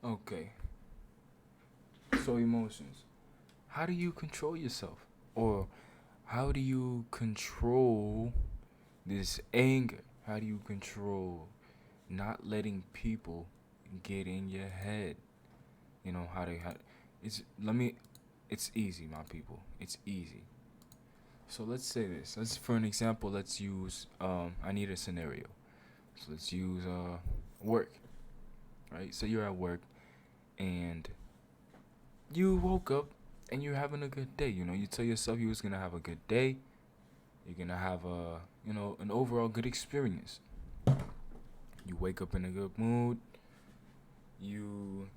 Okay, so emotions. How do you control yourself? Or how do you control this anger? How do you control not letting people get in your head? You know how it's let me it's easy, my people. It's easy. So let's say this. Let's for an example, let's use I need a scenario. So let's use work, right? So you're at work and you woke up and you're having a good day. You know, you tell yourself you was gonna have a good day. You're gonna have a an overall good experience. You wake up in a good mood. You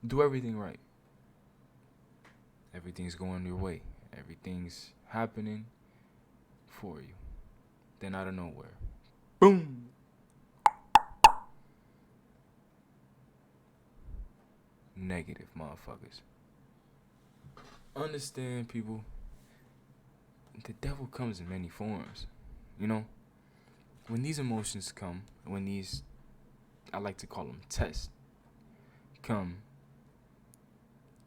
do everything right. Everything's going your way. Everything's happening for you. Then out of nowhere, boom, negative motherfuckers. Understand, people. The devil comes in many forms. You know, when these emotions come, when these I like to call them tests come,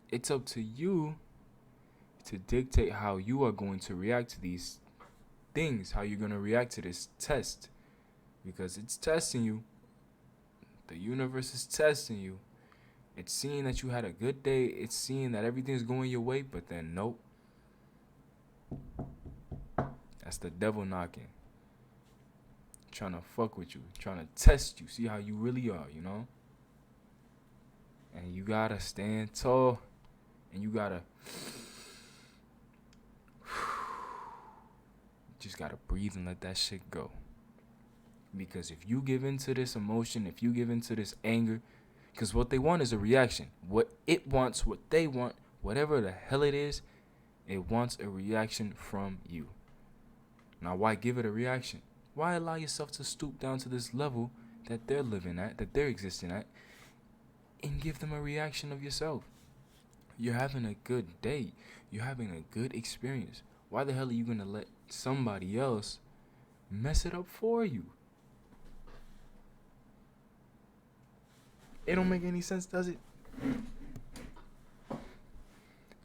it's up to you to dictate how you are going to react to these things, how you're going to react to this test. Because it's testing you. The universe is testing you. It's seeing that you had a good day. It's seeing that everything's going your way, but then nope. That's the devil knocking. Trying to fuck with you. Trying to test you. See how you really are, you know? And you gotta stand tall. And you gotta just gotta breathe and let that shit go. Because if you give into this emotion, if you give into this anger, because what they want is a reaction. What it wants, what they want, whatever the hell it wants a reaction from you. Now, why give it a reaction? Why allow yourself to stoop down to this level that they're living at, that they're existing at, and give them a reaction of yourself? You're having a good day. You're having a good experience. Why the hell are you going to let somebody else mess it up for you? It don't make any sense, does it?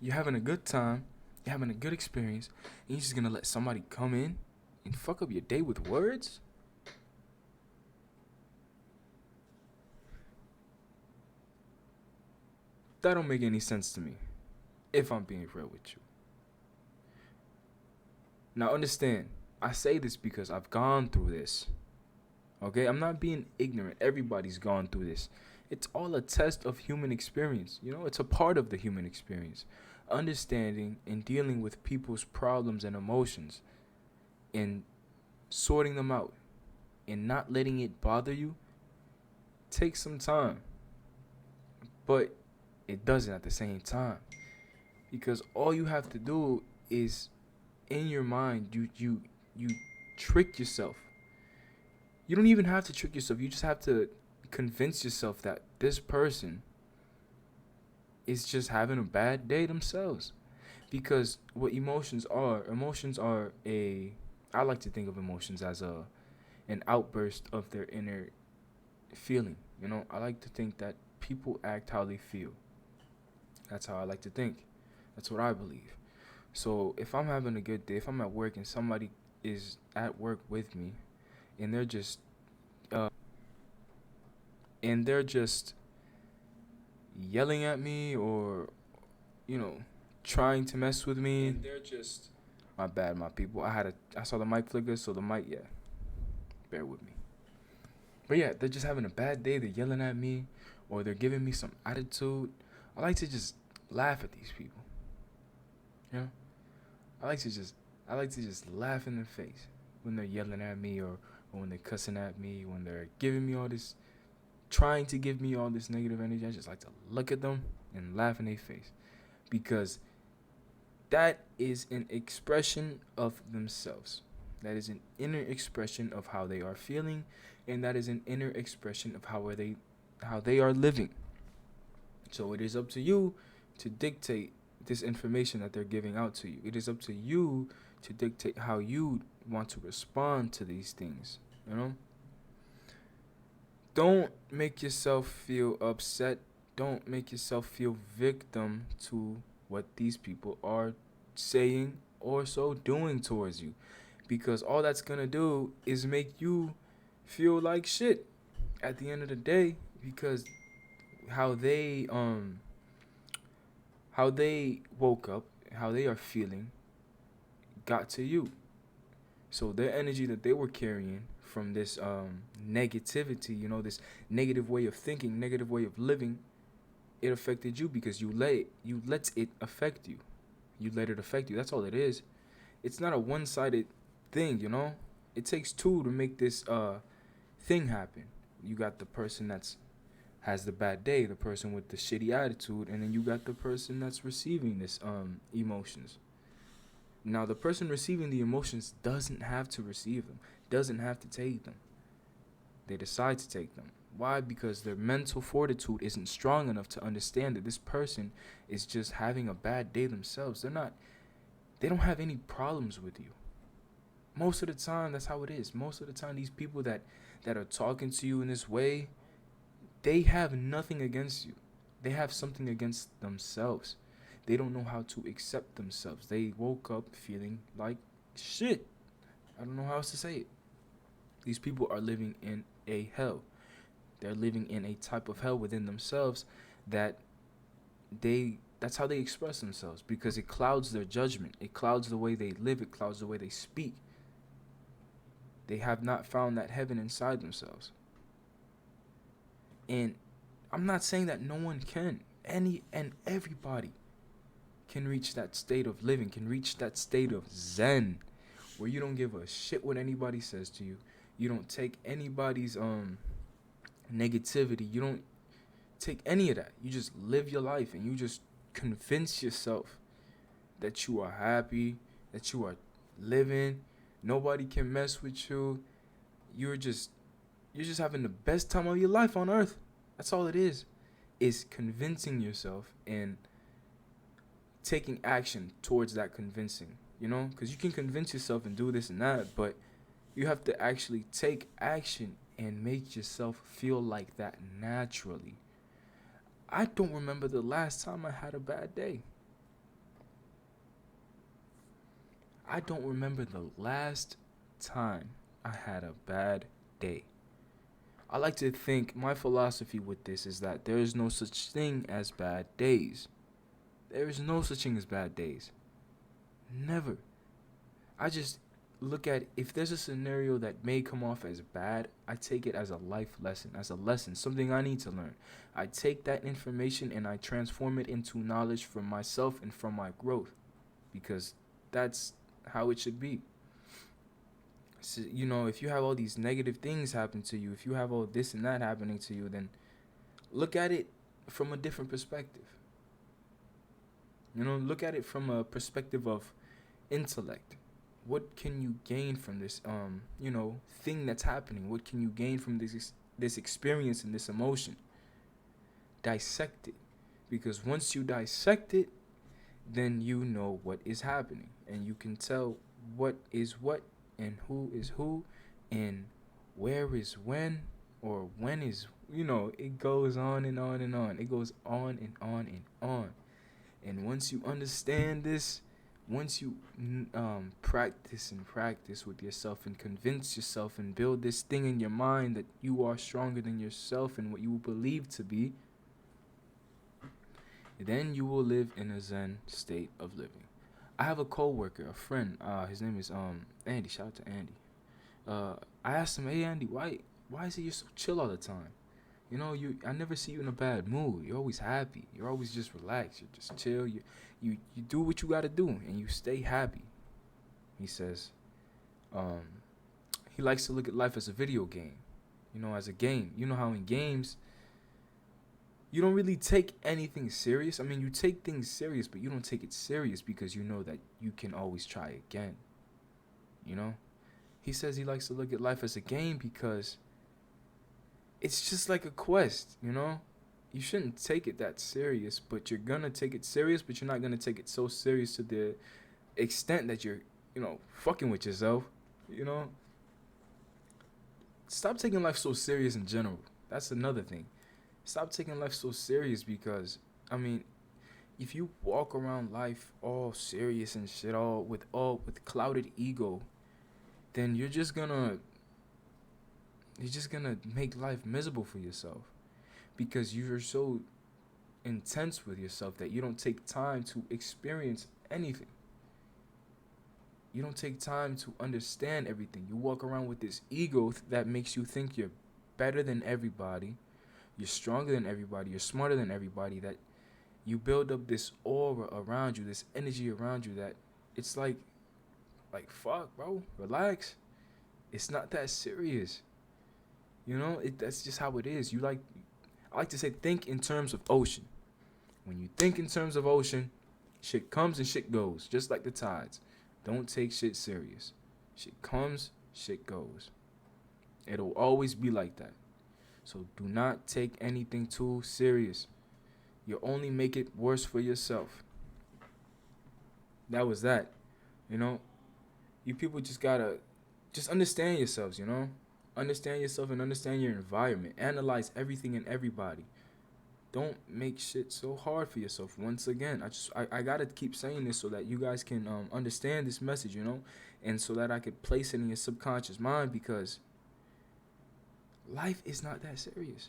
You're having a good time, you're having a good experience, and you're just gonna let somebody come in and fuck up your day with words? That don't make any sense to me, if I'm being real with you. Now understand, I say this because I've gone through this. Okay? I'm not being ignorant. Everybody's gone through this. It's all a test of human experience. You know, it's a part of the human experience. Understanding and dealing with people's problems and emotions and sorting them out and not letting it bother you takes some time. But it doesn't at the same time. Because all you have to do is in your mind you trick yourself. You don't even have to trick yourself. You just have to convince yourself that this person is just having a bad day themselves. Because what emotions are a I like to think of emotions as a an outburst of their inner feeling. You know, I like to think that people act how they feel. That's how I like to think. That's what I believe. So if I'm having a good day, if I'm at work and somebody is at work with me and uh they're just yelling at me or you know trying to mess with me, and they're just my bad, my people. I saw the mic flicker, so the mic, yeah, bear with me. But yeah, they're just having a bad day. They're yelling at me, or they're giving me some attitude. I like to just laugh at these people. You know, I like to just I like to just laugh in their face when they're yelling at me or when they're cussing at me, when they're giving me all this, trying to give me all this negative energy. I just like to look at them and laugh in their face because that is an expression of themselves. That is an inner expression of how they are feeling, and that is an inner expression of how they are living. So it is up to you to dictate this information that they're giving out to you. It is up to you to dictate how you want to respond to these things. You know? Don't make yourself feel upset don't make yourself feel victim to what these people are saying or so doing towards you, because all that's gonna do is make you feel like shit at the end of the day, because how they um how they woke up, how they are feeling got to you. So their energy that they were carrying from this negativity, this negative way of thinking, negative way of living, it affected you because you let it affect you. You let it affect you. That's all it is. It's not a one-sided thing. It takes two to make this thing happen. You got the person that's has the bad day, the person with the shitty attitude, and then you got the person that's receiving this emotions. Now, the person receiving the emotions doesn't have to receive them, doesn't have to take them. They decide to take them. Why? Because their mental fortitude isn't strong enough to understand that this person is just having a bad day themselves. They don't have any problems with you. Most of the time, that's how it is. Most of the time, these people that are talking to you in this way, they have nothing against you. They have something against themselves. They don't know how to accept themselves. They woke up feeling like shit. I don't know how else to say it. These people are living in a hell. They're living in a type of hell within themselves that that's how they express themselves, because it clouds their judgment. It clouds the way they live. It clouds the way they speak. They have not found that heaven inside themselves. And I'm not saying that no one can. Any and everybody can reach that state of living, can reach that state of zen, where you don't give a shit what anybody says to you. You don't take anybody's negativity. You don't take any of that. You just live your life, and you just convince yourself that you are happy, that you are living. Nobody can mess with you. You're just having the best time of your life on earth. That's all it is. Is convincing yourself and taking action towards that convincing. Because you can convince yourself and do this and that, but you have to actually take action and make yourself feel like that naturally. I don't remember the last time I had a bad day. I don't remember the last time I had a bad day. I like to think my philosophy with this is that there is no such thing as bad days. There is no such thing as bad days. Never. I just look at, if there's a scenario that may come off as bad, I take it as a life lesson, something I need to learn. I take that information and I transform it into knowledge for myself and for my growth, because that's how it should be. So, if you have all these negative things happen to you, if you have all this and that happening to you, then look at it from a different perspective. Look at it from a perspective of intellect. What can you gain from this thing that's happening? What can you gain from this experience and this emotion? Dissect it. Because once you dissect it, then you know what is happening, and you can tell what is what, and who is who, and where is when, or when is, it goes on and on and on. It goes on and on and on. And once you understand this, once you practice with yourself and convince yourself and build this thing in your mind that you are stronger than yourself and what you believe to be, then you will live in a zen state of living. I have a coworker, a friend. His name is Andy. Shout out to Andy. I asked him, "Hey Andy, why is it you're so chill all the time? I never see you in a bad mood. You're always happy. You're always just relaxed. You're just chill. You do what you gotta do, and you stay happy." He says, he likes to look at life as a video game. As a game. You know how in games, you don't really take anything serious. I mean, you take things serious, but you don't take it serious because you know that you can always try again. He says he likes to look at life as a game because it's just like a quest. You shouldn't take it that serious, but you're gonna take it serious, but you're not gonna take it so serious to the extent that you're, fucking with yourself. Stop taking life so serious in general. That's another thing. Stop taking life so serious because, I mean, if you walk around life all serious and shit, all with clouded ego, then you're just gonna make life miserable for yourself because you're so intense with yourself that you don't take time to experience anything. You don't take time to understand everything. You walk around with this ego that makes you think you're better than everybody, you're stronger than everybody, you're smarter than everybody, that you build up this aura around you, this energy around you that it's like fuck, bro, relax. It's not that serious. That's just how it is. I like to say think in terms of ocean. When you think in terms of ocean, shit comes and shit goes, just like the tides. Don't take shit serious. Shit comes, shit goes. It'll always be like that. So do not take anything too serious. You'll only make it worse for yourself. That was that. You know, you people just gotta just understand yourselves, Understand yourself and understand your environment. Analyze everything and everybody. Don't make shit so hard for yourself. Once again, I gotta keep saying this so that you guys can understand this message, and so that I could place it in your subconscious mind because life is not that serious.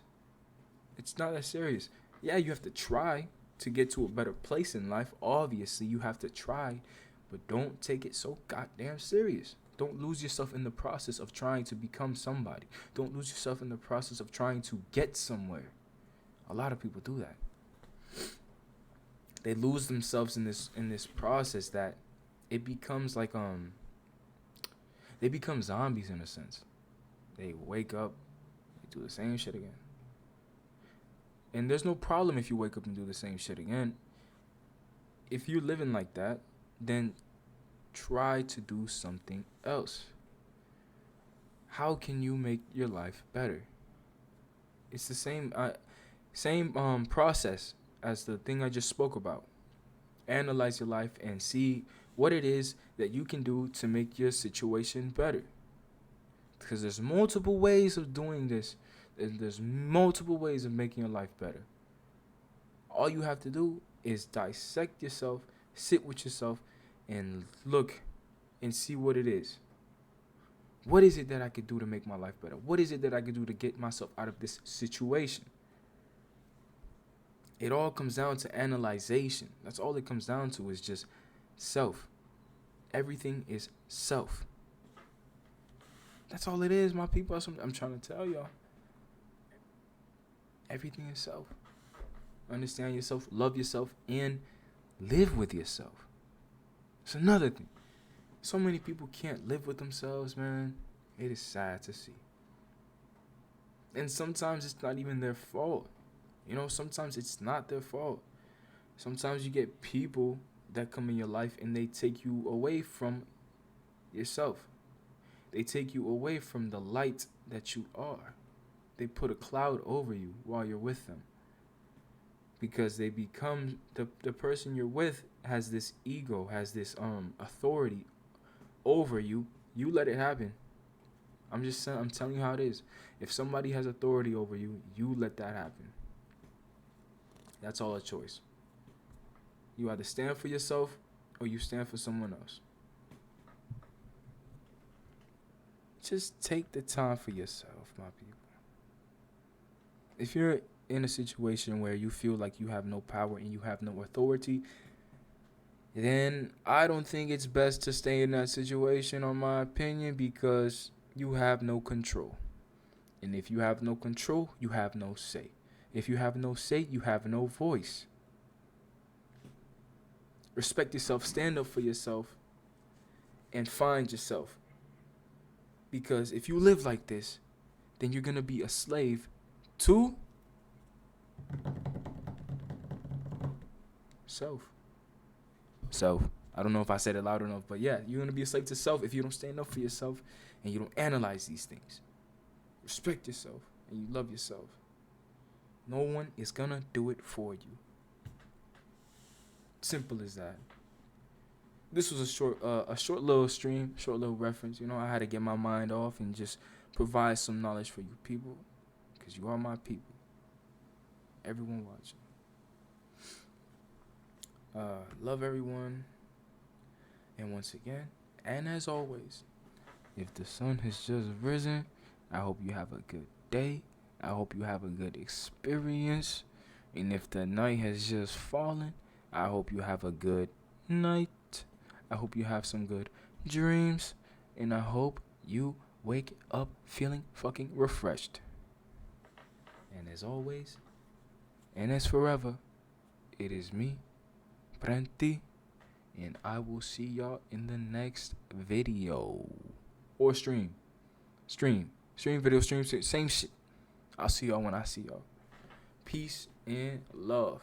It's not that serious. Yeah, you have to try to get to a better place in life. Obviously, you have to try, but don't take it so goddamn serious. Don't lose yourself in the process of trying to become somebody. Don't lose yourself in the process of trying to get somewhere. A lot of people do that. They lose themselves in this process that it becomes like they become zombies in a sense. They wake up, they do the same shit again. And there's no problem if you wake up and do the same shit again. If you're living like that, then try to do something else. How can you make your life better? It's the same process as the thing I just spoke about. Analyze your life and see what it is that you can do to make your situation better. Because there's multiple ways of doing this. And there's multiple ways of making your life better. All you have to do is dissect yourself, sit with yourself, and look and see what it is. What is it that I could do to make my life better? What is it that I could do to get myself out of this situation? It all comes down to analyzation. That's all it comes down to is just self. Everything is self. That's all it is, my people. I'm trying to tell y'all. Everything is self. Understand yourself, love yourself, and live with yourself. It's another thing. So many people can't live with themselves, man. It is sad to see. And sometimes it's not even their fault. Sometimes it's not their fault. Sometimes you get people that come in your life and they take you away from yourself. They take you away from the light that you are. They put a cloud over you while you're with them. Because they become the person you're with has this ego, has this authority over you. You let it happen. I'm telling you how it is. If somebody has authority over you, you let that happen. That's all a choice. You either stand for yourself or you stand for someone else. Just take the time for yourself, my people. If you're in a situation where you feel like you have no power and you have no authority, then I don't think it's best to stay in that situation, on my opinion, because you have no control. And if you have no control, you have no say. If you have no say, you have no voice. Respect yourself, stand up for yourself, and find yourself. Because if you live like this, then you're going to be a slave to self. Self. I don't know if I said it loud enough, but yeah, you're going to be a slave to self if you don't stand up for yourself and you don't analyze these things. Respect yourself and you love yourself. No one is going to do it for you. Simple as that. This was a short little stream, short little reference. I had to get my mind off and just provide some knowledge for you people, because you are my people. everyone watching. Love everyone. And once again, and as always, if the sun has just risen, I hope you have a good day. I hope you have a good experience. And if the night has just fallen, I hope you have a good night. I hope you have some good dreams. And I hope you wake up feeling fucking refreshed. And as always, and as forever, it is me, Prenti. And I will see y'all in the next video. Or stream. Stream, video, stream, same shit. I'll see y'all when I see y'all. Peace and love.